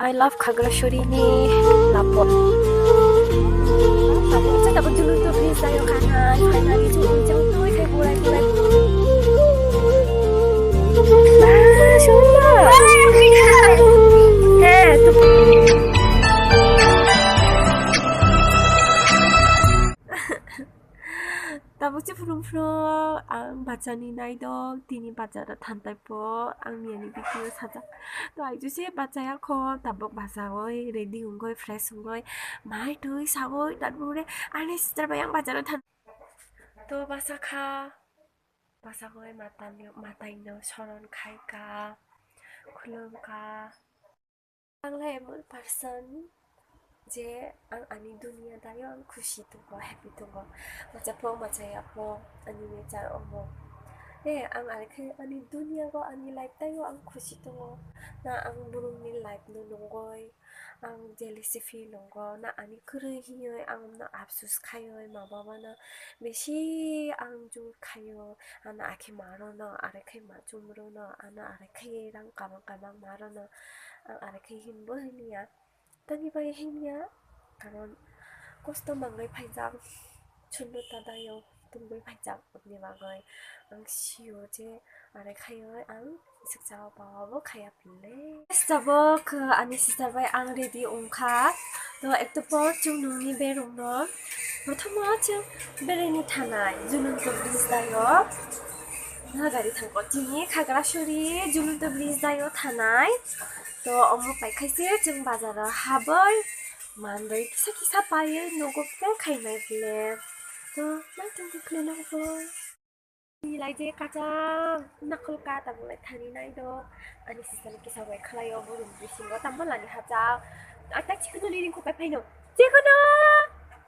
I love Kagurashuri ni lapor. Saya dapat dulu tu please saya kanan, finally tu jauh tu kayak bulan. Syukur. Tu. 다부지 푸릉푸릉 앙 바자니 나이도 디니 바자라 탄달포 앙 미안이 비키오 사자 또 아이주시 바자야 코 다복 바사오이 레디 웅고이 프레스 웅고이 마이 두이 사오이 단부레 아니 진짜 바양 바자라 탄또 바사카 바사고이 마타이노 서론 카이까 쿨름카 앙레물 발선 जे आंनि दुनिया दायो आं खुसि दङ हेपि दङ माजाफ्राव माजायाफ्राव आंनि नेचार अमो आं आरोखि आंनि दुनियाखौ आंनि लाइफ दायो आं खुसि दङ ना आं बुरुंनि लाइफ नंगौय आं जेलिसि फिल नंगौ ना आंनि खोरैहियै आं ना आफसुस खायो माबाबानो बेसि आं जुर खायो आंना आखि मारोनो आरोखि मा जुमरोनो आंना आरोखि रां कामां मारोनो आं आरोखि हिनबो हिनिया तनि बाय हिनिया कारण कस्त मांगै फाइजां छुन्नु तादायो तुंबै फाइजां अपनि बागै आं सियो जे आरो खायो आं सिक्साव बाबो खाया पिले सबो ख आनि सिस्टार बाय आं रेडी ओंखा तो एक तो पर जों नोंनि बे रुमनो प्रथमा जों बेरेनि थानाय जुनुनतो ब्रिज दायो ना गारि थांगो दिनि खाग्रासुरि जुनुनतो ब्रिज दायो थानाय तो अमु पाइखायसे जों बाजाराव हाबै मान्दै किसा पायो नगो फ्ले खायनाय फ्ले तो ना जों फ्लेनांगौ निलायजे काजा नाखलका ताबलाय थानि नायदो आनि सिस्टार किसा बाय खालायो बुरुम बिसिंगो तामबलानि हाजा आता चिकनो लिरिंखौ बाय फाइनो जेखनो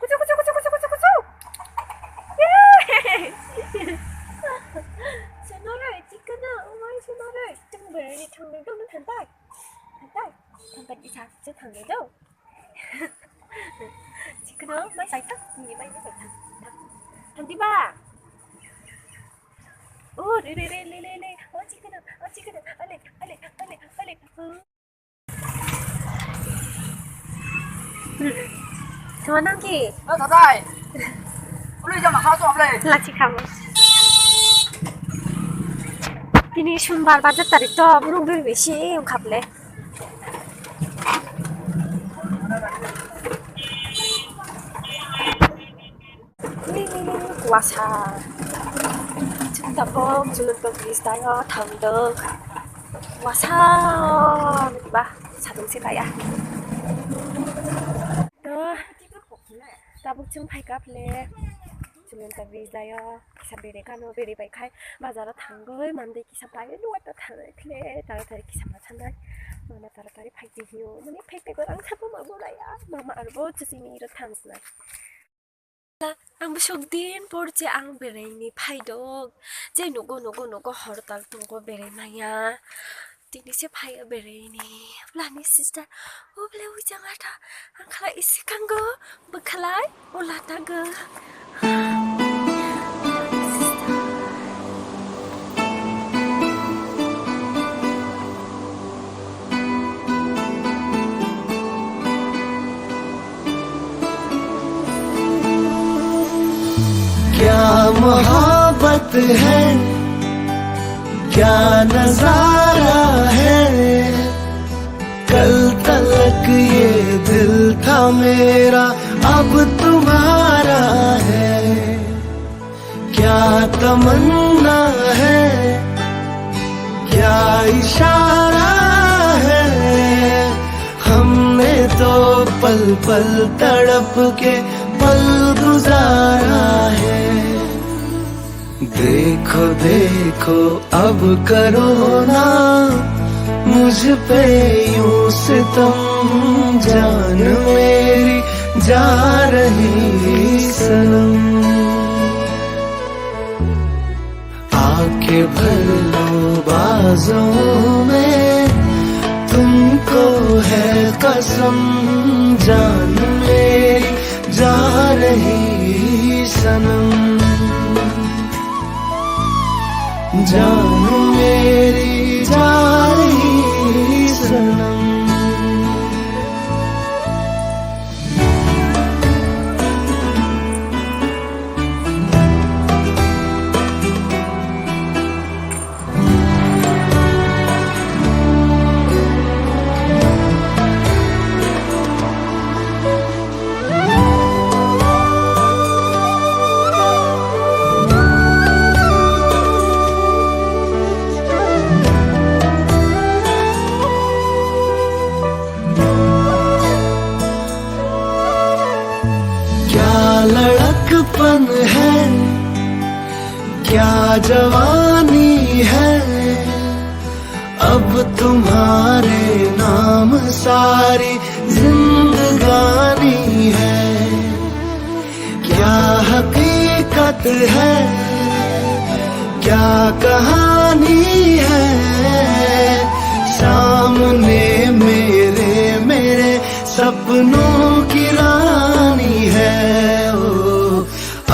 कुचु सोनोरै चिकनो ओमाय सोनोरै जों बेनि थांनो दंनो थांबाय थांबाय इसा जों थांनो चिकनो माय साइथा नि माय साइथा थांदिबा ओ रे ओ चिकनो अले 저만한기 다다이 우리 좀 하나 좀 할래 라치카모 दिनै समबार बाजार तारिख बुरुंबो बेसे ओंखारले कुवासा जों दाबो जुनुनतो ब्रिज दायो थांदों कुवासा बा सादुंसे गाया दाबो जों फायगाफ्ले जुनुनतो ब्रिज दायो किसा बेरेखानो बेरेबायखाय बाजाराव थांगोय मान्दै किसा बायो नङाथ' थांनायख्ले तारातारि किसा माथानाय मामा तारातारि फायदिहियो माने फायपेगो आं साबो माबोराया मामा आरोबाव जुजिनि इरो थांसनाय आंबो सकदिन परजे आं बेरायनि फायदों जे नगो हरताल दंगो बेरायनाया दिनैसो फायो बेरायनि अब्लानि सिस्टार अब्ला उजाङाथा आं खालाय एसे खांगो बोखालाय अलातागो क्या मोहब्बत है क्या नजारा है कल तलक ये दिल था मेरा अब तुम्हारा है क्या तमन्ना है क्या इशारा है हमने तो पल पल तड़प के पल गुजारा है देखो अब करो ना मुझ पे यूं सितम जान मेरी जा रही सनम आके भर लो बाजों में तुमको है कसम जान मेरी जा रही सनम जान मेरी जा रही सनम बचपन है क्या जवानी है अब तुम्हारे नाम सारी जिंदगानी है क्या हकीकत है क्या कहानी है सामने मेरे मेरे सपनों की रानी है ओ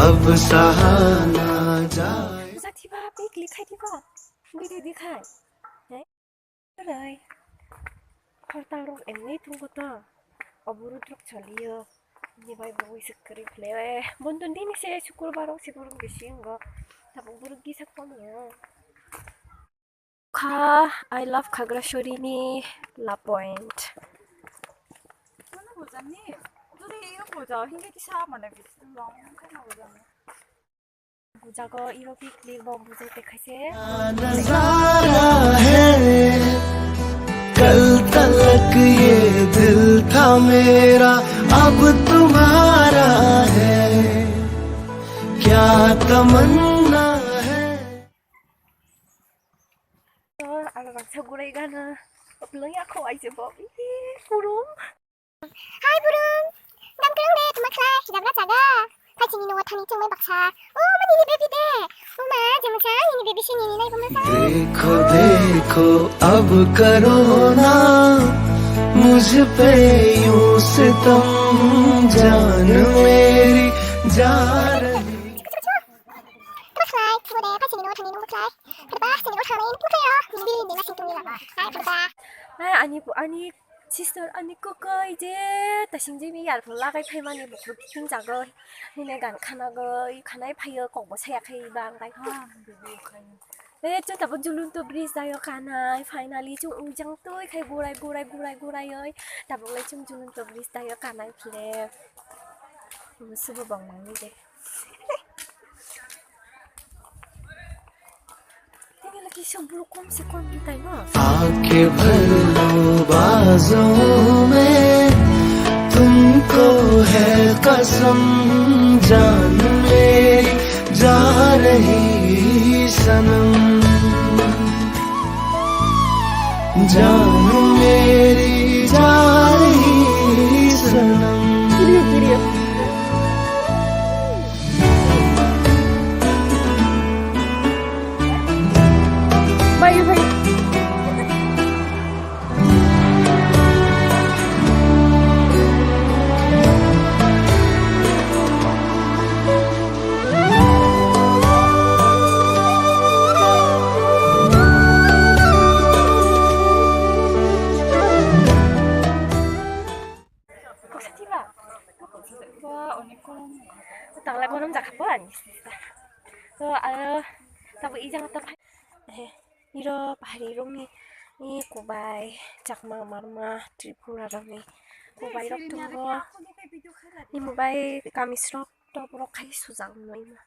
अब सहा ना जाए รู้จักที่ว่าปีกลิกใครที่ว่าไม่ได้ดีค่ะเฮ้ยก็เลยพอตาลงเอ็มนี่ทุ่งก็ต่ออบรุษรักชลีเออนี่ใบบุ้ยสกรีเพลย์บนต้นที่นี่เสียชุกรบาร์กสิกรุงกิชิงก็ถ้าบุรุษกิสักคนเนี่ยค่ะ I love Khagrashuri La Point 오늘 보자니. 둘이 이거 보자. 흰개기 샤워만 해. 롱. 하나 보자니. 보자고 이렇게 클릭 뭐 무슨 때까지 नजारा है कल तलक ये दिल था मेरा अब तुम्हारा है क्या तमन्ना है 알아봐 저구레이가는 블렁이야 코아이즈 버비 구름 하이 부릉 난 그런데 도마클라 시작하자가 파치니 노와타니 정말 박사 오마니니 베비데 오마 제마카 니니 베비 신이니 나이 보면서 देखो देखो अब करो ना मुझ पे यूं सितम जान मेरी जा रही 도마클라이 투보데 파치니 노와타니 노마클라이 그러다 세니 노타메인 포토요 니비 니나 신통이라 하이 부르다 아니 시ster 아니 그거 이제 다신지미 얄볼라가이 팔만이 뭐 그렇게 핑자거 니네가 카나거 이 카나이 파이어 꼭뭐 사약해 방가이 에 진짜 뭐 줄룬 또 브리스다요 카나이 파이널리 좀 우장 또이 카이 고라이 어이 다봉래 좀 줄룬 또 브리스다요 카나이 플레 무슨 뭐 방망이데 lagi sebelum konsekuan kita ini. आके भर लो बाजों में तुमको है कसम जान मेरी जा रही सनम जान मेरी जा रही सनम 와 언니 콩. tak lagi orang tak kapan. So tapi ijang atau iro pahari rongi ni kubai cakma marma tripura rongi kubai rok tunggo ni mubai kamis rok to bro kai sujang noi ma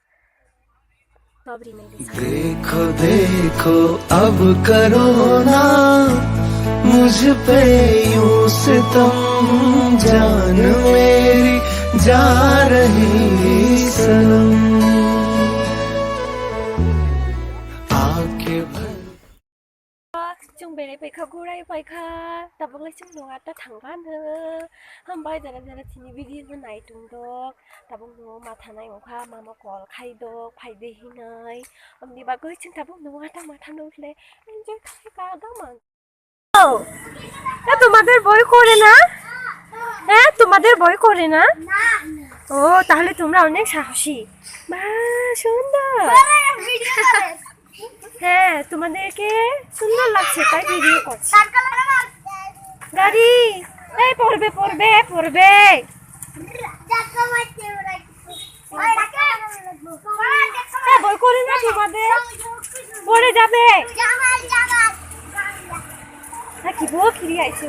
dobri mai desa देखो देखो अब करो ना मुझ पे यूं सितम जान मेरी जा रही सनम आके भर chung bere pe kha gurai pai kha tabang lai chung nonga ta thangban he hambai jara jara chini video nai tung dok tabang no ma thanai ngkha mama call khai dok phai de hinai amni ba goi chung tabang no ta ma than উঠলে enjoy khai ka gaman তোমাদের বই করে না হ্যাঁ তোমাদের বই করে না ও তাহলে তোমরা অনেক সাহসী বা সুন্দর হ্যাঁ তোমাদেরকে সুন্দর লাগছে তাই ভিডিও করছি গাড়ি এই পড়বে হ্যাঁ বই করে না তোমাদের পড়ে যাবে হ্যাঁ কি বউ খিরি আইছে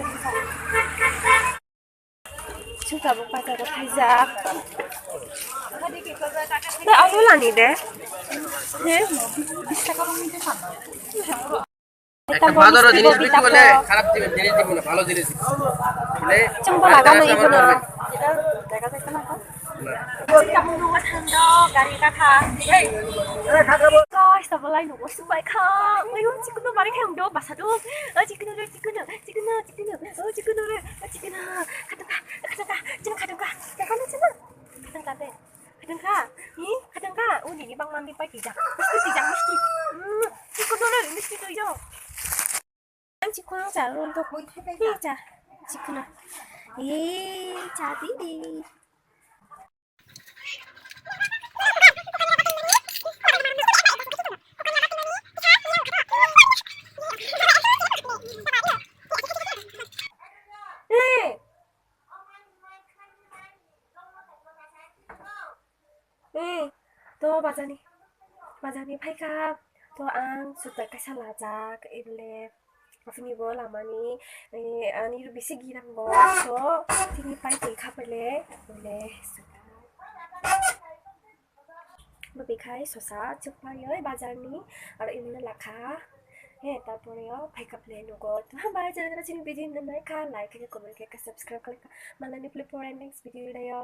춤가복 바다로 가자. 나 아울라니데. 네? একটা ভালো জিনিস বিক্রি করলে খারাপ জিনিস দিব না ভালো জিনিস বলে 좀 더 나가면 이거는 দেখা যাচ্ছে না 진짜 무너가 탄다 가리가 가 coi sao vào lại nụ quá super không mấy hôm chị cứ nói 말이 khéo đâu bà sao đâu chị cứ nói chị cứ nói 가든가 지금 가든가 잠깐 있잖아 가든가 우리 이 방만 비빨 뛰자 맛있지 chị cứ nói là chị cứ vô em chị khoan trả luôn tôi đi trả chị cứ nói 이 trả tí đi ê ê 또 맞아니 파이가 또안 수다가 살라자 그 이블레 아프니 뭐 라마니 아니 루비시 기랑 뭐서 티니 파이팅 카블레 볼레 Mabikay sosa chukpayo bazarni ar inna lakha he tarporeyo bhaika plan go to hamara channel chini video na like like comment ka subscribe ka malani play for next video dayo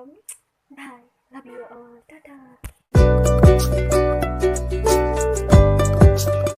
bye love you all tata